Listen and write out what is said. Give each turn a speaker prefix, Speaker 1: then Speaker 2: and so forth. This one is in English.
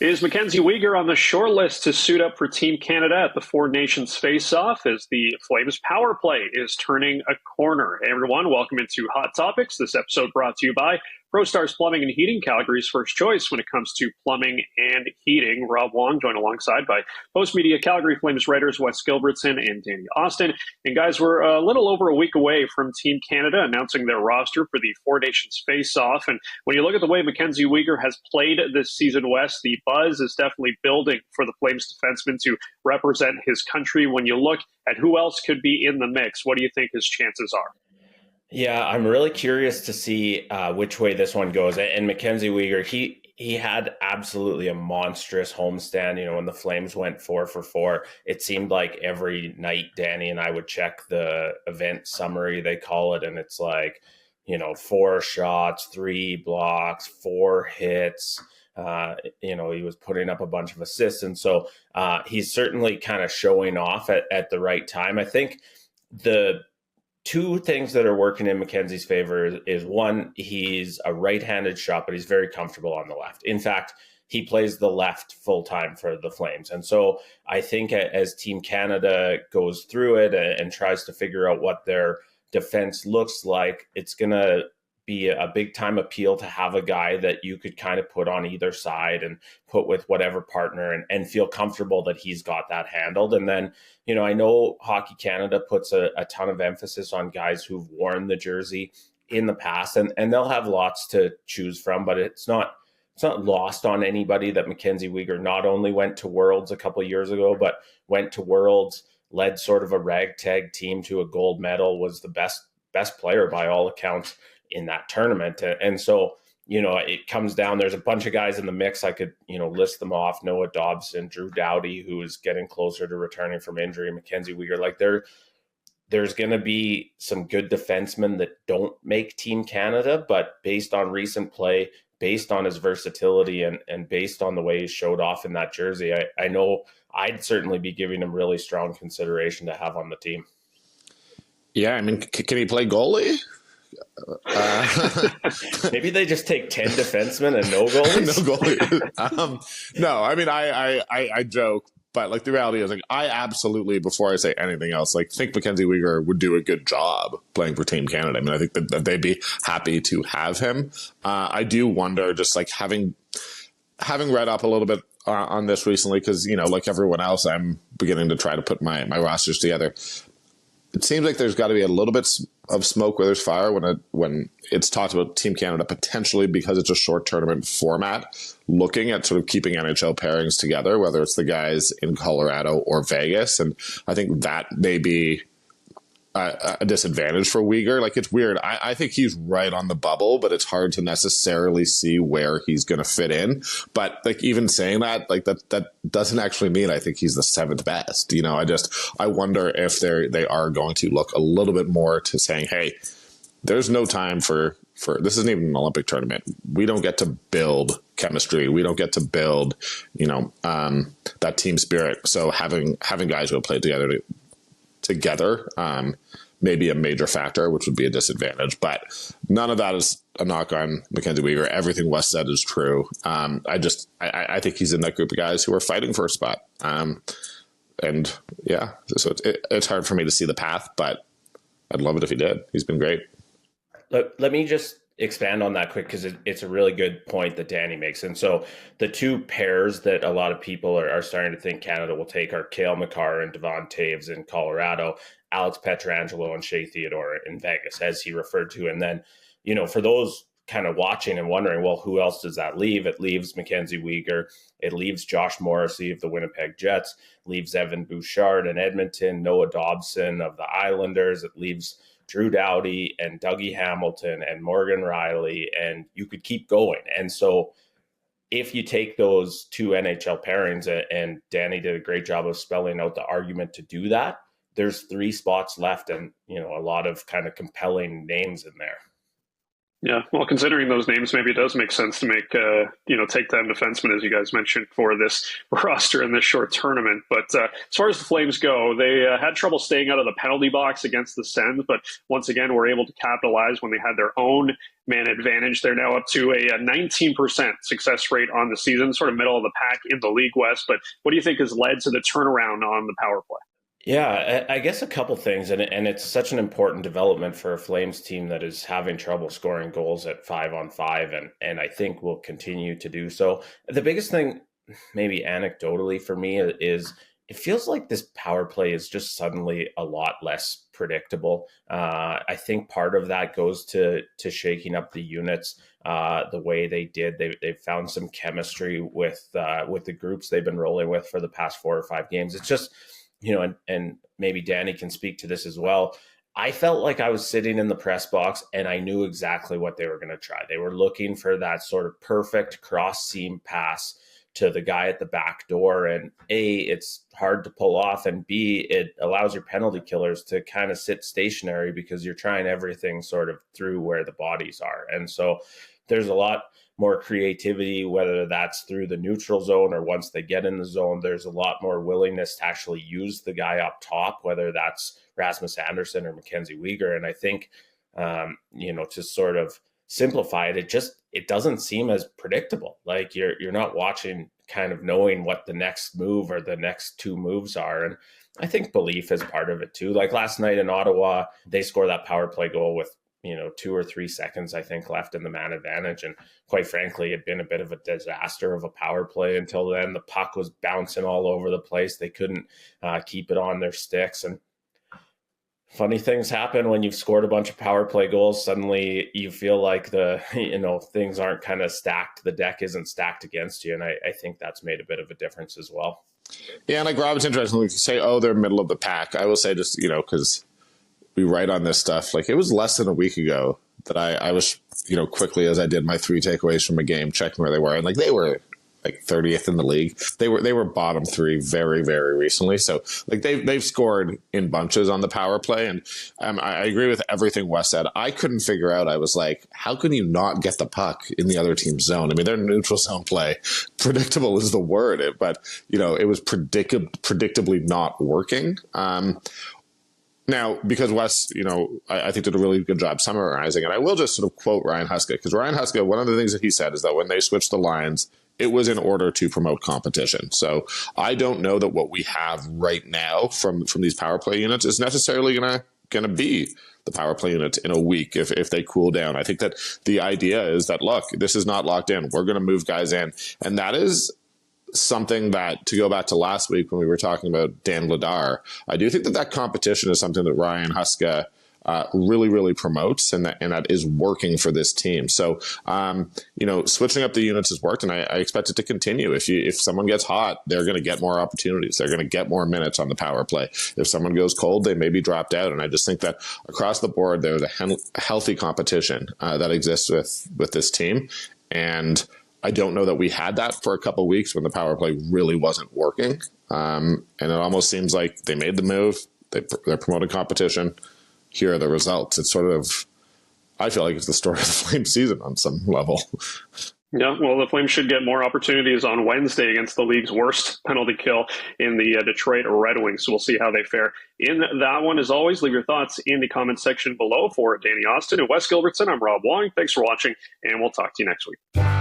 Speaker 1: Is Mackenzie Weegar on the short list to suit up for Team Canada at the Four Nations face-off as the Flames power play is turning a corner? Hey everyone, welcome into Hot Topics. This episode brought to you by ProStars Plumbing and Heating, Calgary's first choice when it comes to plumbing and heating. Rob Wong, joined alongside by Postmedia Calgary Flames writers Wes Gilbertson and Danny Austin. And guys, we're a little over a week away from Team Canada announcing their roster for the Four Nations face-off. And when you look at the way Mackenzie Weegar has played this season, Wes, the buzz is definitely building for the Flames defenseman to represent his country. When you look at who else could be in the mix, what do you think his chances are?
Speaker 2: Yeah, I'm really curious to see which way this one goes. And Mackenzie Weegar, he had absolutely a monstrous homestand. You know, when the Flames went 4 for 4, it seemed like every night Danny and I would check the event summary, they call it, and it's like, 4 shots, 3 blocks, 4 hits. He was putting up a bunch of assists. And so he's certainly kind of showing off at the right time. I think the two things that are working in Mackenzie's favor is one, he's a right-handed shot, but he's very comfortable on the left. In fact, he plays the left full-time for the Flames. And so I think as Team Canada goes through it and tries to figure out what their defense looks like, it's going to be a big-time appeal to have a guy that you could kind of put on either side and put with whatever partner and feel comfortable that he's got that handled. And then, I know Hockey Canada puts a ton of emphasis on guys who've worn the jersey in the past, and they'll have lots to choose from, but it's not lost on anybody that Mackenzie Weegar not only went to Worlds a couple of years ago, but went to Worlds, led sort of a ragtag team to a gold medal, was the best player by all accounts in that tournament. And so, it comes down, there's a bunch of guys in the mix. I could, list them off: Noah Dobson, Drew Doughty, who is getting closer to returning from injury, Mackenzie Weegar. Like there's going to be some good defensemen that don't make Team Canada, but based on recent play, based on his versatility and based on the way he showed off in that jersey, I know I'd certainly be giving him really strong consideration to have on the team.
Speaker 3: Yeah, I mean, can he play goalie?
Speaker 2: Maybe they just take 10 defensemen and no goalies.
Speaker 3: No goalie. No, I mean, I joke, but like the reality is, like, I absolutely, before I say anything else, like think Mackenzie Weegar would do a good job playing for Team Canada. I mean, I think that they'd be happy to have him. I do wonder, just like having read up a little bit on this recently, because like everyone else, I'm beginning to try to put my rosters together. It seems like there's got to be a little bit of smoke where there's fire when it's talked about Team Canada potentially, because it's a short tournament format, looking at sort of keeping NHL pairings together, whether it's the guys in Colorado or Vegas. And I think that may be a disadvantage for Weegar. Like, it's weird. I think he's right on the bubble, but it's hard to necessarily see where he's going to fit in. But like, even saying that, like that doesn't actually mean I think he's the 7th best. I wonder if they are going to look a little bit more to saying, hey, there's no time for this isn't even an Olympic tournament. We don't get to build chemistry. We don't get to build, that team spirit. So having guys who play together may be a major factor, which would be a disadvantage. But none of that is a knock on Mackenzie Weegar. Everything Wes said is true. I think he's in that group of guys who are fighting for a spot. And yeah, so it's hard for me to see the path, but I'd love it if he did. He's been great.
Speaker 2: Let me just expand on that quick, because it's a really good point that Danny makes. And so the two pairs that a lot of people are starting to think Canada will take are Cale Makar and Devon Toews in Colorado, Alex Pietrangelo and Shea Theodore in Vegas, as he referred to. And then, for those kind of watching and wondering, well, who else does that leave? It leaves Mackenzie Weegar. It leaves Josh Morrissey of the Winnipeg Jets, leaves Evan Bouchard in Edmonton, Noah Dobson of the Islanders. It leaves Drew Doughty and Dougie Hamilton and Morgan Riley, and you could keep going. And so if you take those two NHL pairings, and Danny did a great job of spelling out the argument to do that, there's 3 spots left, and a lot of kind of compelling names in there.
Speaker 1: Yeah, well, considering those names, maybe it does make sense to make, take them defensemen, as you guys mentioned, for this roster in this short tournament. But as far as the Flames go, they had trouble staying out of the penalty box against the Sens, but once again were able to capitalize when they had their own man advantage. They're now up to a 19% success rate on the season, sort of middle of the pack in the League West. But what do you think has led to the turnaround on the power play?
Speaker 2: Yeah, I guess a couple things, and it's such an important development for a Flames team that is having trouble scoring goals at 5-on-5, and I think will continue to do so. The biggest thing, maybe anecdotally for me, is it feels like this power play is just suddenly a lot less predictable. I think part of that goes to shaking up the units the way they did. They've found some chemistry with the groups they've been rolling with for the past 4 or 5 games. It's just, and maybe Danny can speak to this as well. I felt like I was sitting in the press box and I knew exactly what they were going to try. They were looking for that sort of perfect cross seam pass to the guy at the back door. And A, it's hard to pull off. And B, it allows your penalty killers to kind of sit stationary because you're trying everything sort of through where the bodies are. And so there's a lot more creativity, whether that's through the neutral zone or once they get in the zone. There's a lot more willingness to actually use the guy up top, whether that's Rasmus Andersson or Mackenzie Weegar. And I think, to sort of simplify it, it doesn't seem as predictable. Like you're not watching kind of knowing what the next move or the next 2 moves are. And I think belief is part of it too. Like last night in Ottawa, they score that power play goal with 2 or 3 seconds, I think, left in the man advantage. And quite frankly, it had been a bit of a disaster of a power play until then. The puck was bouncing all over the place. They couldn't keep it on their sticks. And funny things happen when you've scored a bunch of power play goals. Suddenly you feel like things aren't kind of stacked. The deck isn't stacked against you. And I think that's made a bit of a difference as well.
Speaker 3: Yeah, and like Rob's interesting. When you say, they're middle of the pack, I will say just, because we write on this stuff. Like it was less than a week ago that I was, quickly as I did my 3 takeaways from a game, checking where they were. And like they were like 30th in the league. They were bottom 3 very, very recently. So like they've scored in bunches on the power play. And I agree with everything Wes said. I couldn't figure out, I was like, how can you not get the puck in the other team's zone? I mean, their neutral zone play, predictable is the word, but it was predictably not working. Now, because Wes, I think did a really good job summarizing it, I will just sort of quote Ryan Huska, because Ryan Huska, one of the things that he said is that when they switched the lines, it was in order to promote competition. So I don't know that what we have right now from these power play units is necessarily gonna be the power play units in a week if they cool down. I think that the idea is that, look, this is not locked in. We're going to move guys in, and that is something that, to go back to last week when we were talking about Dan Vladar, I do think that competition is something that Ryan Huska really, really promotes, and that is working for this team. So, switching up the units has worked, and I expect it to continue. If someone gets hot, they're going to get more opportunities. They're going to get more minutes on the power play. If someone goes cold, they may be dropped out. And I just think that across the board, there's a healthy competition that exists with this team. And I don't know that we had that for a couple of weeks when the power play really wasn't working. And it almost seems like they made the move. They're promoting competition. Here are the results. It's sort of, I feel like it's the story of the Flames season on some level.
Speaker 1: Yeah, well, the Flames should get more opportunities on Wednesday against the league's worst penalty kill in the Detroit Red Wings. So we'll see how they fare in that one. As always, leave your thoughts in the comment section below. For Danny Austin and Wes Gilbertson, I'm Rob Wong. Thanks for watching, and we'll talk to you next week.